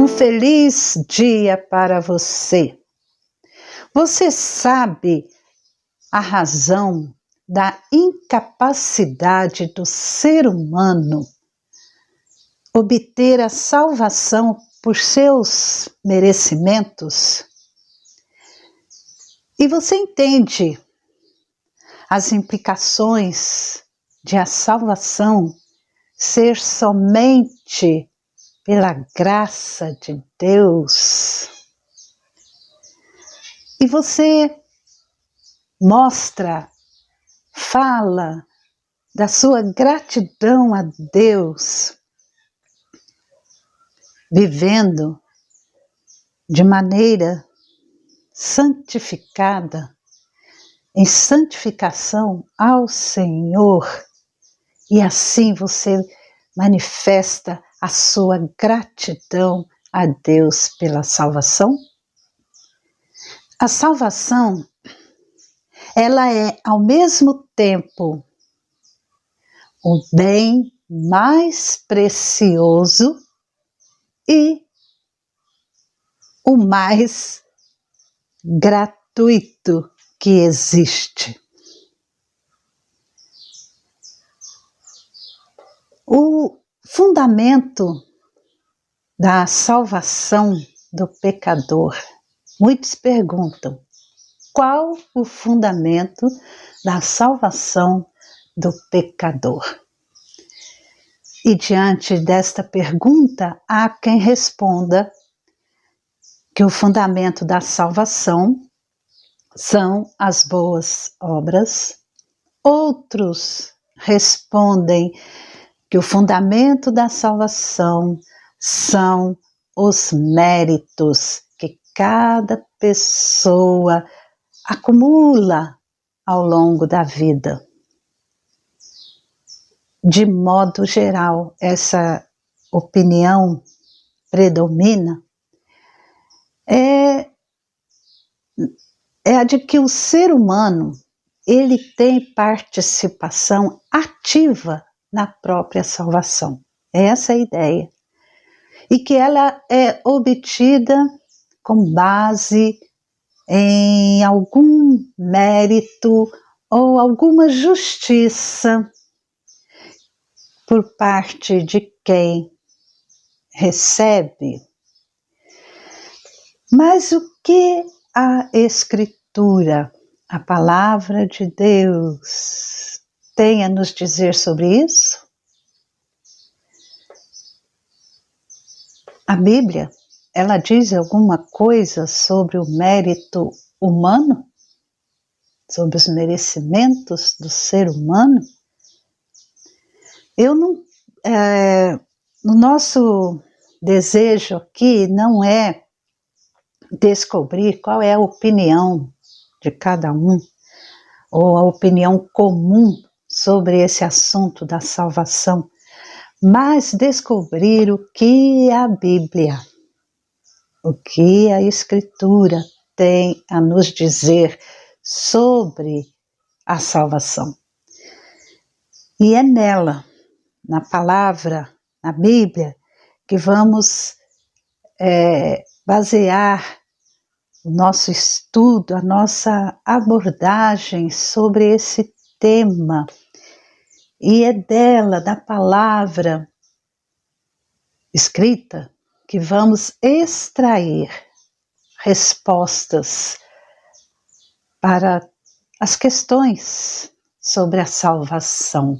Um feliz dia para você. Você sabe a razão da incapacidade do ser humano obter a salvação por seus merecimentos? E você entende as implicações de a salvação ser somente pela graça de Deus? E você mostra, fala da sua gratidão a Deus, vivendo de maneira santificada, em santificação ao Senhor, e assim você manifesta a sua gratidão a Deus pela salvação? A salvação, ela é ao mesmo tempo o bem mais precioso e o mais gratuito que existe. O fundamento da salvação do pecador. Muitos perguntam: qual o fundamento da salvação do pecador? E diante desta pergunta, há quem responda que o fundamento da salvação são as boas obras. Outros respondem que o fundamento da salvação são os méritos que cada pessoa acumula ao longo da vida. De modo geral, essa opinião predomina é a de que o ser humano ele tem participação ativa na própria salvação. Essa é a ideia. E que ela é obtida com base em algum mérito ou alguma justiça por parte de quem recebe. Mas o que a Escritura, a palavra de Deus, tem a nos dizer sobre isso? A Bíblia, ela diz alguma coisa sobre o mérito humano? Sobre os merecimentos do ser humano? No nosso desejo aqui não é descobrir qual é a opinião de cada um, ou a opinião comum sobre esse assunto da salvação, mas descobrir o que a Bíblia, o que a Escritura tem a nos dizer sobre a salvação. E é nela, na palavra, na Bíblia, que vamos basear o nosso estudo, a nossa abordagem sobre esse tema. E é dela, da palavra escrita, que vamos extrair respostas para as questões sobre a salvação.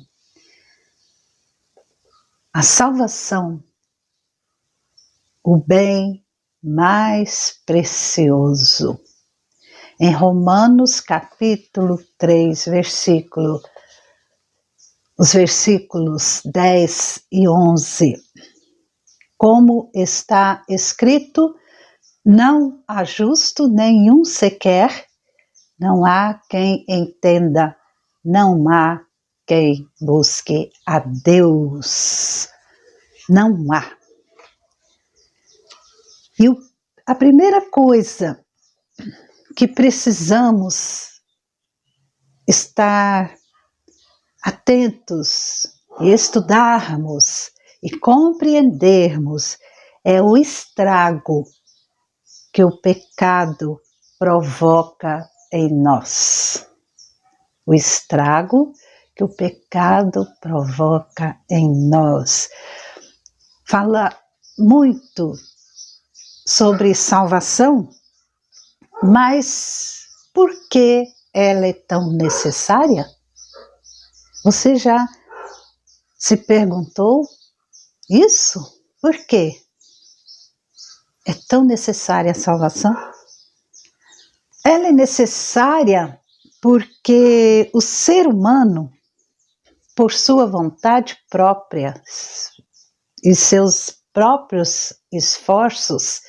A salvação, o bem mais precioso. Em Romanos capítulo 3, os versículos 10 e 11. Como está escrito: não há justo nenhum sequer, não há quem entenda, não há quem busque a Deus. Não há. E a primeira coisa que precisamos estar atentos e estudarmos e compreendermos é o estrago que o pecado provoca em nós. O estrago que o pecado provoca em nós. Fala muito sobre salvação, mas por que ela é tão necessária? Você já se perguntou isso? Por quê? É tão necessária a salvação? Ela é necessária porque o ser humano, por sua vontade própria e seus próprios esforços,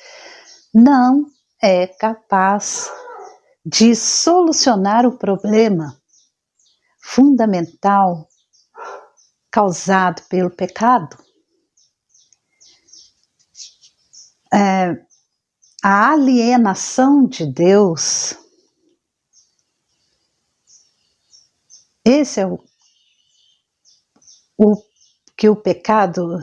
não é capaz de solucionar o problema fundamental causado pelo pecado. A alienação de Deus, esse é o que o pecado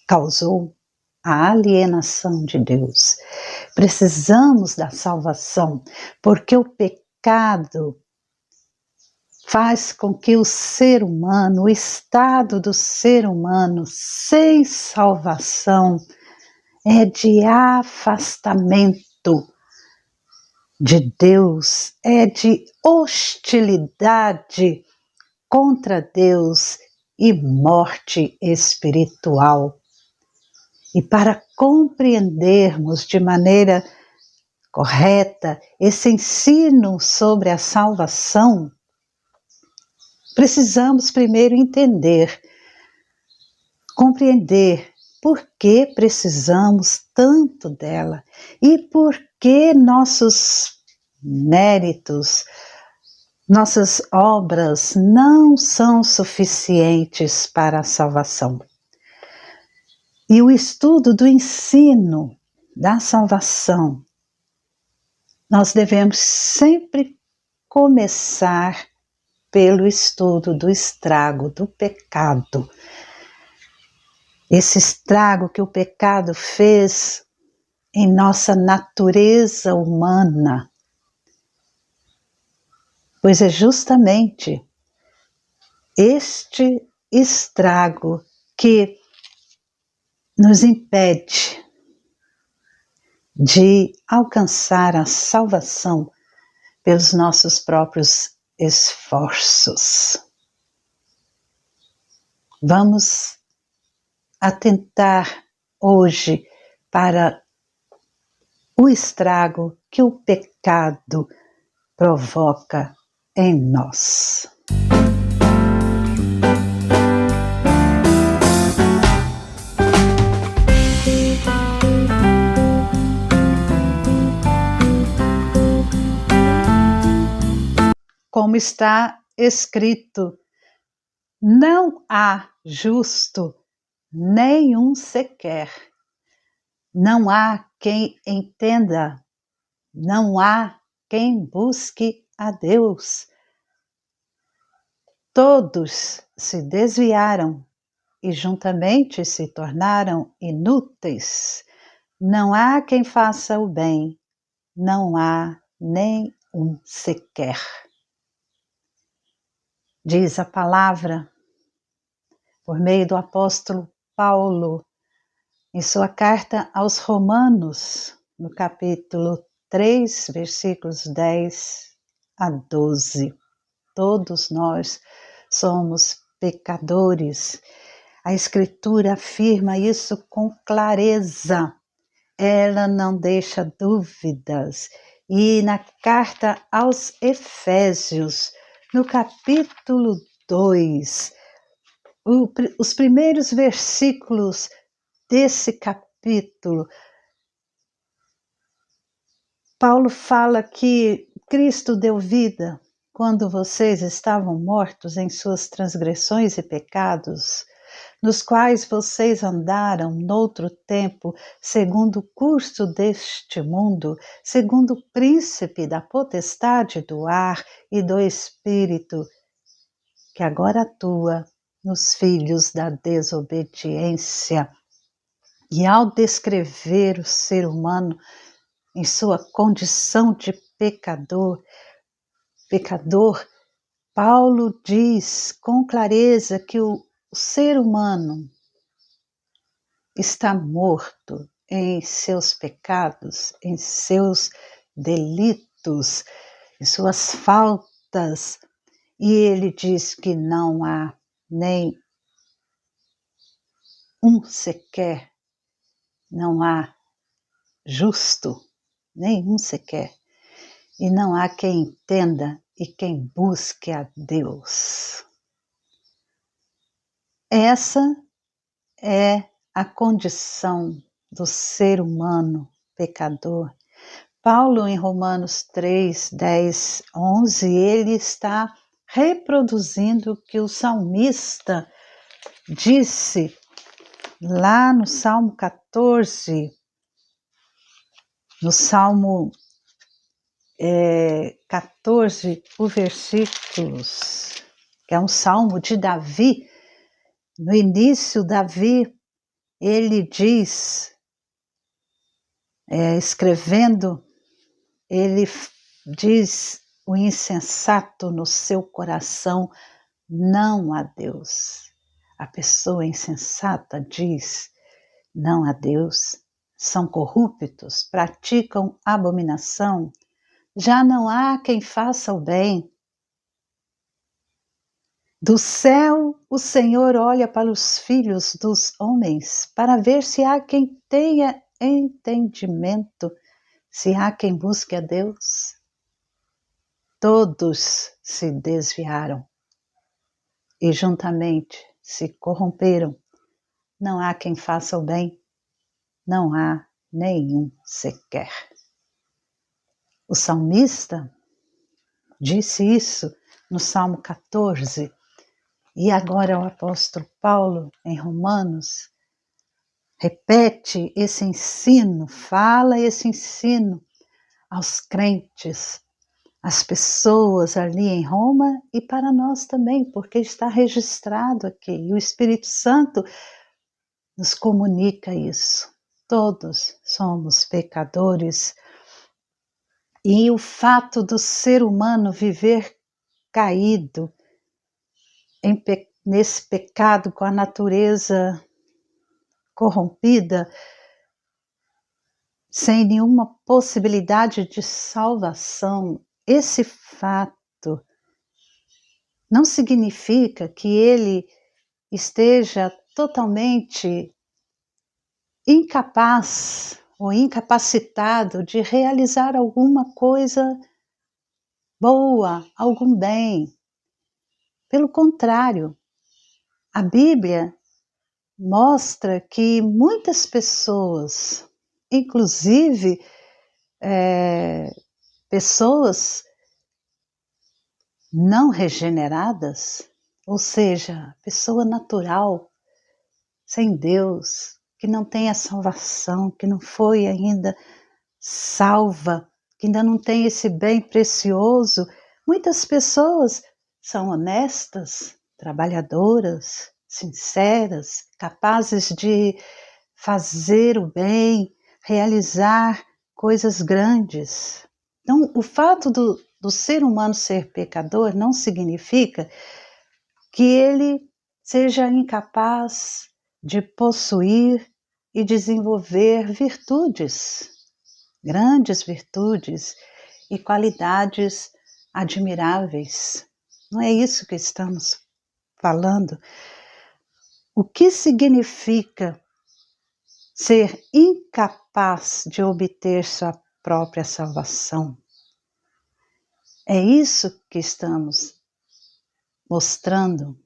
causou, a alienação de Deus. Precisamos da salvação, porque o pecado faz com que o ser humano, o estado do ser humano sem salvação, é de afastamento de Deus, é de hostilidade contra Deus e morte espiritual. E para compreendermos de maneira correta esse ensino sobre a salvação, precisamos primeiro entender, compreender por que precisamos tanto dela e por que nossos méritos, nossas obras não são suficientes para a salvação. E o estudo do ensino da salvação, nós devemos sempre começar pelo estudo do estrago do pecado. Esse estrago que o pecado fez em nossa natureza humana. Pois é justamente este estrago que nos impede de alcançar a salvação pelos nossos próprios esforços. Vamos atentar hoje para o estrago que o pecado provoca em nós. Como está escrito, não há justo nenhum sequer. Não há quem entenda, não há quem busque a Deus. Todos se desviaram e juntamente se tornaram inúteis. Não há quem faça o bem, não há nem um sequer. Diz a palavra, por meio do apóstolo Paulo, em sua carta aos Romanos, no capítulo 3, versículos 10 a 12. Todos nós somos pecadores. A Escritura afirma isso com clareza. Ela não deixa dúvidas. E na carta aos Efésios, no capítulo 2, os primeiros versículos desse capítulo, Paulo fala que Cristo deu vida quando vocês estavam mortos em suas transgressões e pecados, nos quais vocês andaram noutro tempo, segundo o curso deste mundo, segundo o príncipe da potestade do ar e do espírito, que agora atua nos filhos da desobediência. E ao descrever o ser humano em sua condição de pecador, Paulo diz com clareza que o ser humano está morto em seus pecados, em seus delitos, em suas faltas, e ele diz que não há nem um sequer, não há justo, nenhum sequer, e não há quem entenda e quem busque a Deus. Essa é a condição do ser humano pecador. Paulo, em Romanos 3, 10, 11, ele está reproduzindo o que o salmista disse lá no Salmo 14, no Salmo 14, o versículos, que é um salmo de Davi. No início, Davi, ele diz, escrevendo, ele diz: o insensato no seu coração não há Deus. A pessoa insensata diz não há Deus, são corruptos, praticam abominação, já não há quem faça o bem. Do céu o Senhor olha para os filhos dos homens, para ver se há quem tenha entendimento, se há quem busque a Deus. Todos se desviaram e juntamente se corromperam. Não há quem faça o bem, não há nenhum sequer. O salmista disse isso no Salmo 14, e agora o apóstolo Paulo, em Romanos, repete esse ensino, fala esse ensino aos crentes, às pessoas ali em Roma e para nós também, porque está registrado aqui. E o Espírito Santo nos comunica isso. Todos somos pecadores. E o fato do ser humano viver caído nesse pecado com a natureza corrompida, sem nenhuma possibilidade de salvação, esse fato não significa que ele esteja totalmente incapaz ou incapacitado de realizar alguma coisa boa, algum bem. Pelo contrário, a Bíblia mostra que muitas pessoas, inclusive pessoas não regeneradas, ou seja, pessoa natural, sem Deus, que não tem a salvação, que não foi ainda salva, que ainda não tem esse bem precioso, muitas pessoas são honestas, trabalhadoras, sinceras, capazes de fazer o bem, realizar coisas grandes. Então, o fato do ser humano ser pecador não significa que ele seja incapaz de possuir e desenvolver virtudes, grandes virtudes e qualidades admiráveis. Não é isso que estamos falando. O que significa ser incapaz de obter sua própria salvação? É isso que estamos mostrando.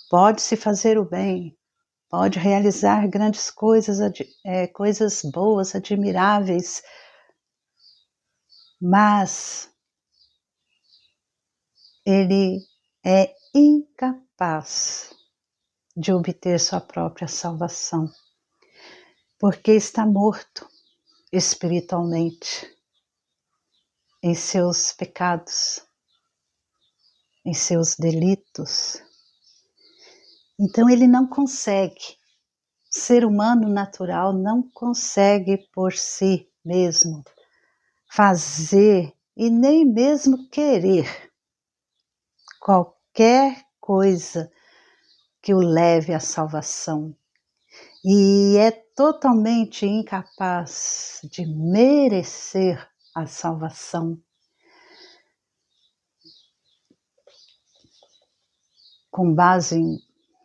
Pode-se fazer o bem, pode realizar grandes coisas, coisas boas, admiráveis, mas ele é incapaz de obter sua própria salvação, porque está morto espiritualmente em seus pecados, em seus delitos. Então ele não consegue O ser humano natural não consegue por si mesmo fazer e nem mesmo querer qualquer coisa que o leve à salvação. E é totalmente incapaz de merecer a salvação. Com base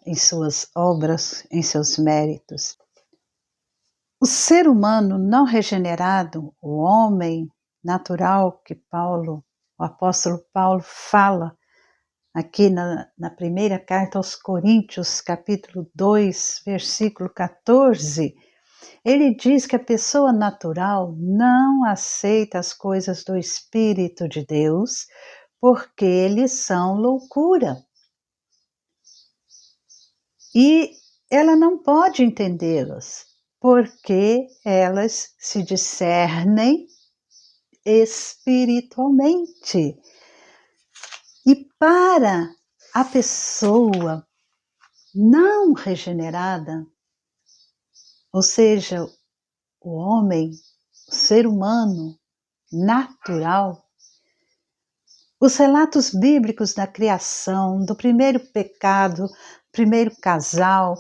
em suas obras, em seus méritos. O ser humano não regenerado, o homem natural que o apóstolo Paulo fala aqui na primeira carta aos Coríntios, capítulo 2, versículo 14, ele diz que a pessoa natural não aceita as coisas do Espírito de Deus, porque eles são loucura. E ela não pode entendê-las, porque elas se discernem espiritualmente. E para a pessoa não regenerada, ou seja, o homem, o ser humano natural, os relatos bíblicos da criação, do primeiro pecado, primeiro casal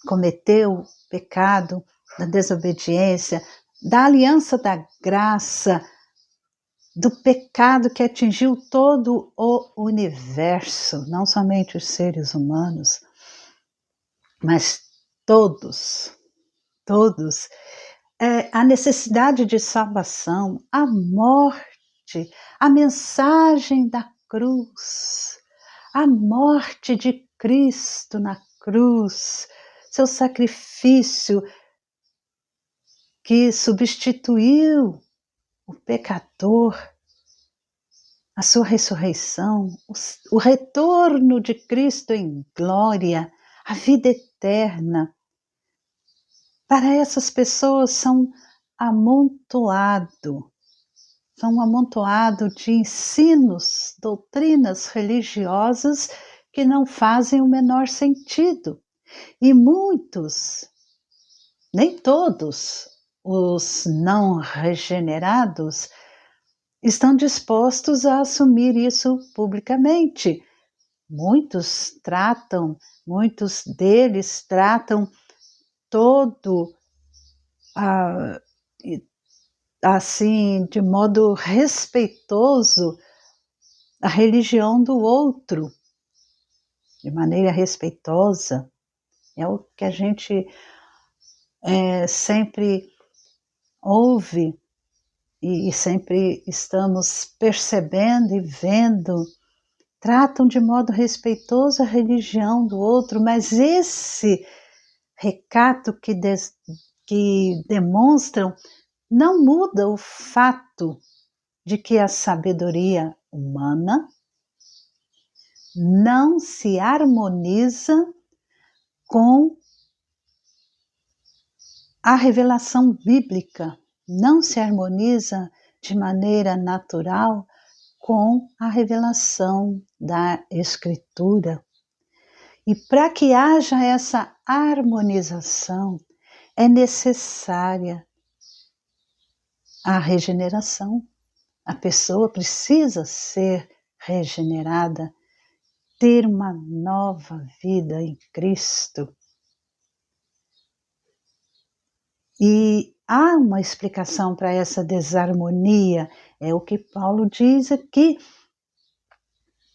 cometeu pecado da desobediência, da aliança da graça, do pecado que atingiu todo o universo, não somente os seres humanos, mas todos, a necessidade de salvação, a morte, a mensagem da cruz, a morte de Cristo na cruz, seu sacrifício que substituiu o pecador, a sua ressurreição, o retorno de Cristo em glória, a vida eterna. Para essas pessoas são um amontoado de ensinos, doutrinas religiosas que não fazem o menor sentido. E muitos, nem todos, os não regenerados estão dispostos a assumir isso publicamente. Muitos deles tratam todo assim, de modo respeitoso, a religião do outro, de maneira respeitosa. É o que a gente sempre ouve e sempre estamos percebendo e vendo. Tratam de modo respeitoso a religião do outro, mas esse recato que demonstram não muda o fato de que a sabedoria humana não se harmoniza com a revelação bíblica, não se harmoniza de maneira natural com a revelação da Escritura. E para que haja essa harmonização, é necessária a regeneração. A pessoa precisa ser regenerada, ter uma nova vida em Cristo. E há uma explicação para essa desarmonia, é o que Paulo diz aqui,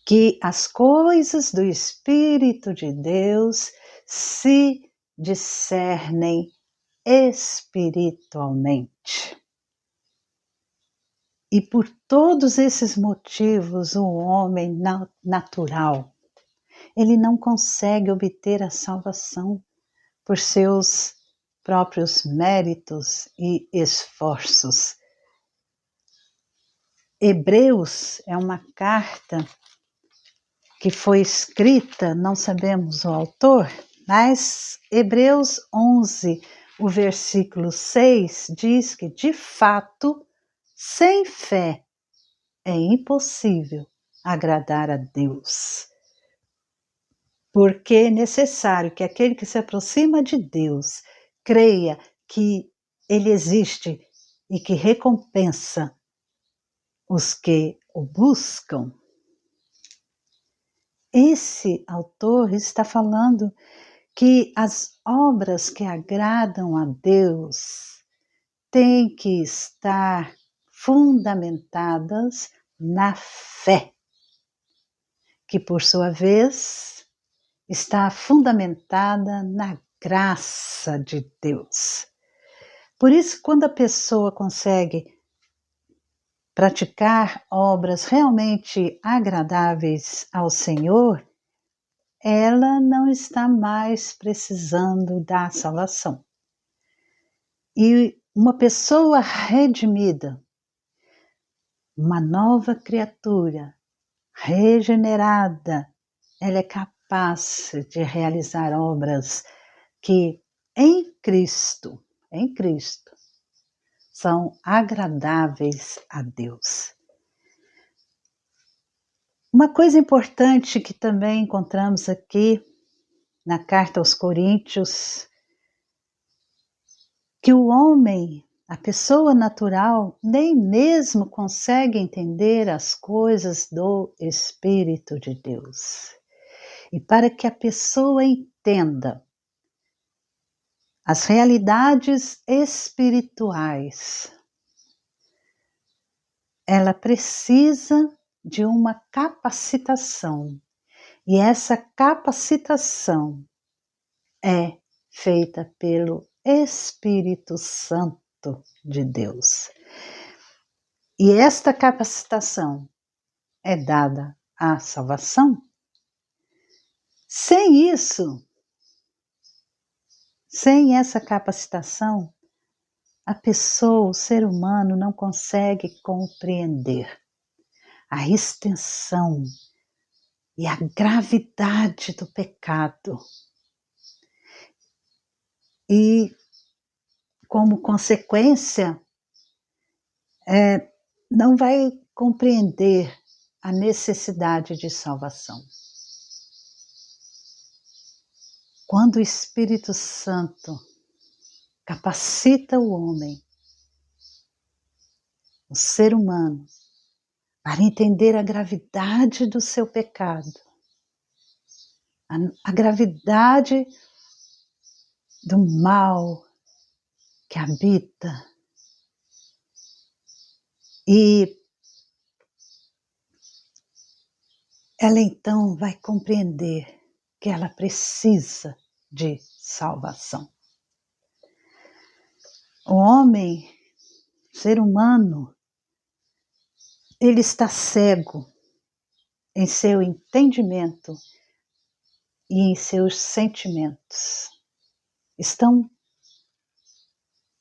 que as coisas do Espírito de Deus se discernem espiritualmente. E por todos esses motivos, o homem natural, ele não consegue obter a salvação por seus próprios méritos e esforços. Hebreus é uma carta que foi escrita, não sabemos o autor, mas Hebreus 11, o versículo 6, diz que, de fato, sem fé é impossível agradar a Deus. Porque é necessário que aquele que se aproxima de Deus creia que Ele existe e que recompensa os que o buscam. Esse autor está falando que as obras que agradam a Deus têm que estar fundamentadas na fé, que por sua vez está fundamentada na graça de Deus. Por isso, quando a pessoa consegue praticar obras realmente agradáveis ao Senhor, ela não está mais precisando da salvação. E uma pessoa redimida, uma nova criatura, regenerada, ela é capaz de realizar obras que em Cristo, são agradáveis a Deus. Uma coisa importante que também encontramos aqui na carta aos Coríntios, que o homem, a pessoa natural, nem mesmo consegue entender as coisas do Espírito de Deus. E para que a pessoa entenda as realidades espirituais, ela precisa de uma capacitação. E essa capacitação é feita pelo Espírito Santo de Deus. E esta capacitação é dada à salvação. Sem isso, sem essa capacitação, a pessoa, o ser humano, não consegue compreender a extensão e a gravidade do pecado. E, como consequência, não vai compreender a necessidade de salvação. Quando o Espírito Santo capacita o homem, o ser humano, para entender a gravidade do seu pecado, a gravidade do mal que habita, e ela então vai compreender que ela precisa de salvação. O homem, ser humano, ele está cego em seu entendimento e em seus sentimentos.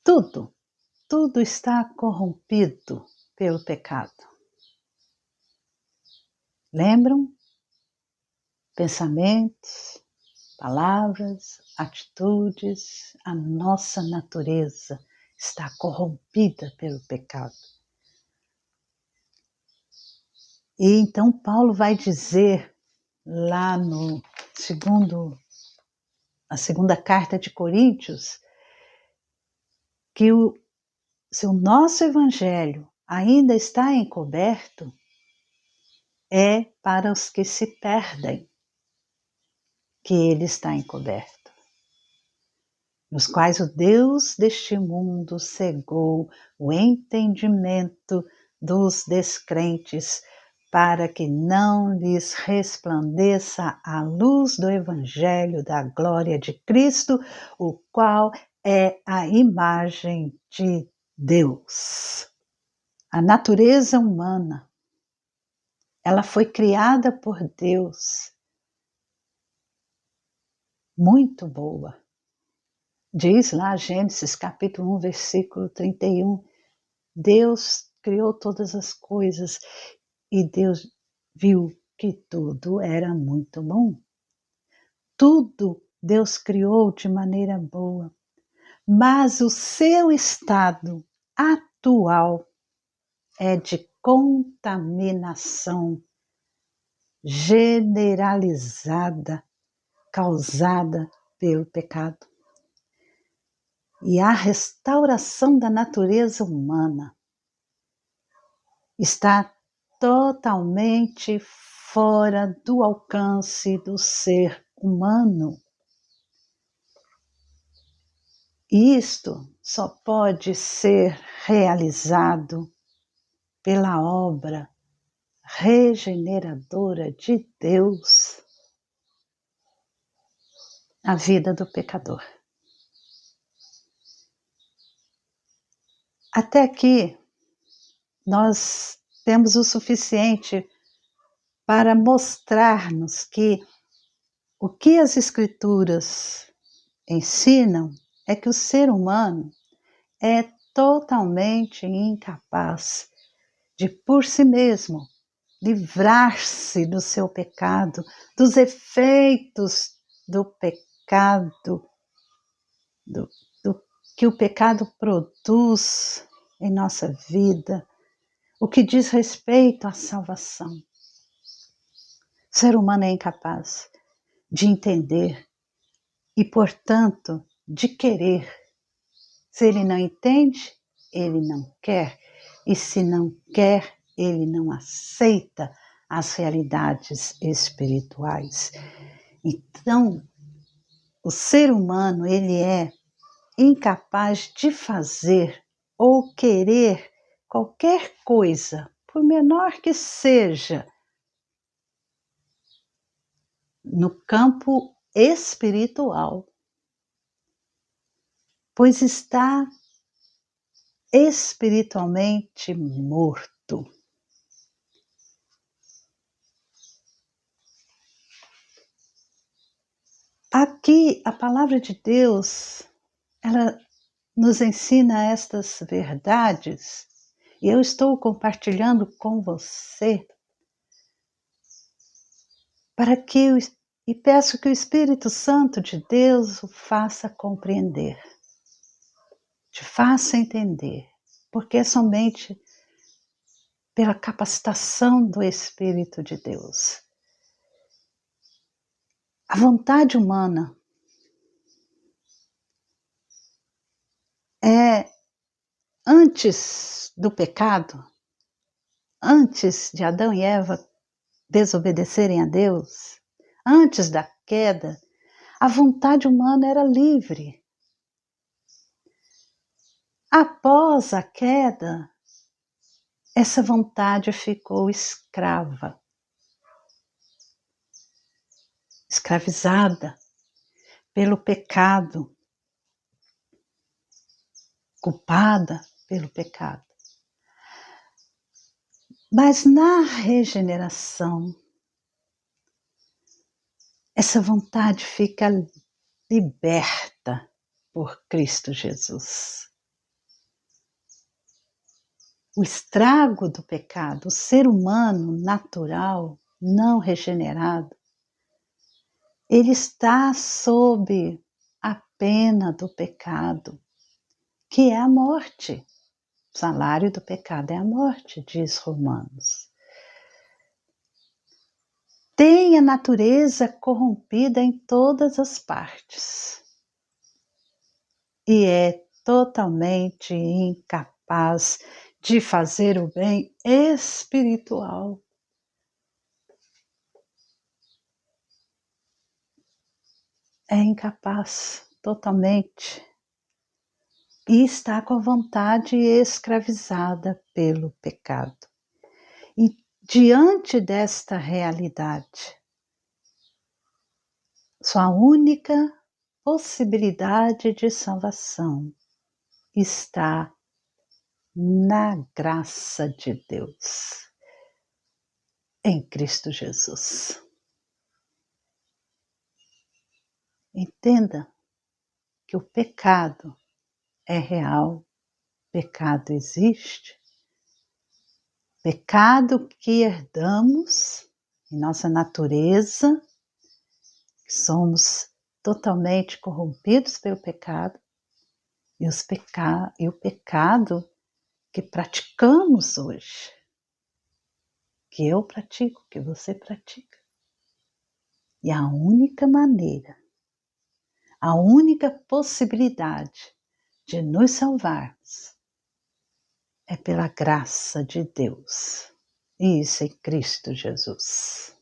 Tudo está corrompido pelo pecado. Lembram? Pensamentos, palavras, atitudes, a nossa natureza está corrompida pelo pecado. E então Paulo vai dizer lá na segunda carta de Coríntios, que se o nosso evangelho ainda está encoberto, é para os que se perdem que ele está encoberto, nos quais o Deus deste mundo cegou o entendimento dos descrentes, para que não lhes resplandeça a luz do Evangelho da glória de Cristo, o qual é a imagem de Deus. A natureza humana, ela foi criada por Deus, muito boa. Diz lá Gênesis capítulo 1, versículo 31, Deus criou todas as coisas e Deus viu que tudo era muito bom. Tudo Deus criou de maneira boa, mas o seu estado atual é de contaminação generalizada causada pelo pecado. E a restauração da natureza humana está totalmente fora do alcance do ser humano. E isto só pode ser realizado pela obra regeneradora de Deus na vida do pecador. Até aqui, nós temos o suficiente para mostrar-nos que o que as Escrituras ensinam é que o ser humano é totalmente incapaz de, por si mesmo, livrar-se do seu pecado, dos efeitos do pecado, do que o pecado produz em nossa vida, o que diz respeito à salvação. O ser humano é incapaz de entender e, portanto, de querer. Se ele não entende, ele não quer. E se não quer, ele não aceita as realidades espirituais. Então, o ser humano, ele é incapaz de fazer ou querer qualquer coisa, por menor que seja, no campo espiritual, pois está espiritualmente morto. Aqui, a palavra de Deus, ela nos ensina estas verdades, e eu estou compartilhando com você e peço que o Espírito Santo de Deus o faça compreender, te faça entender, porque é somente pela capacitação do Espírito de Deus. A vontade humana é, antes do pecado, antes de Adão e Eva desobedecerem a Deus, antes da queda, a vontade humana era livre. Após a queda, essa vontade ficou escravizada pelo pecado, culpada pelo pecado. Mas na regeneração, essa vontade fica liberta por Cristo Jesus. O estrago do pecado, o ser humano natural, não regenerado, ele está sob a pena do pecado, que é a morte. O salário do pecado é a morte, diz Romanos. Tem a natureza corrompida em todas as partes e é totalmente incapaz de fazer o bem espiritual. É incapaz totalmente e está com a vontade escravizada pelo pecado. E diante desta realidade, sua única possibilidade de salvação está na graça de Deus, em Cristo Jesus. Entenda que o pecado é real, pecado existe, pecado que herdamos em nossa natureza, que somos totalmente corrompidos pelo pecado, e o pecado que praticamos hoje, que eu pratico, que você pratica. E a única maneira, a única possibilidade de nos salvarmos é pela graça de Deus. E isso em Cristo Jesus.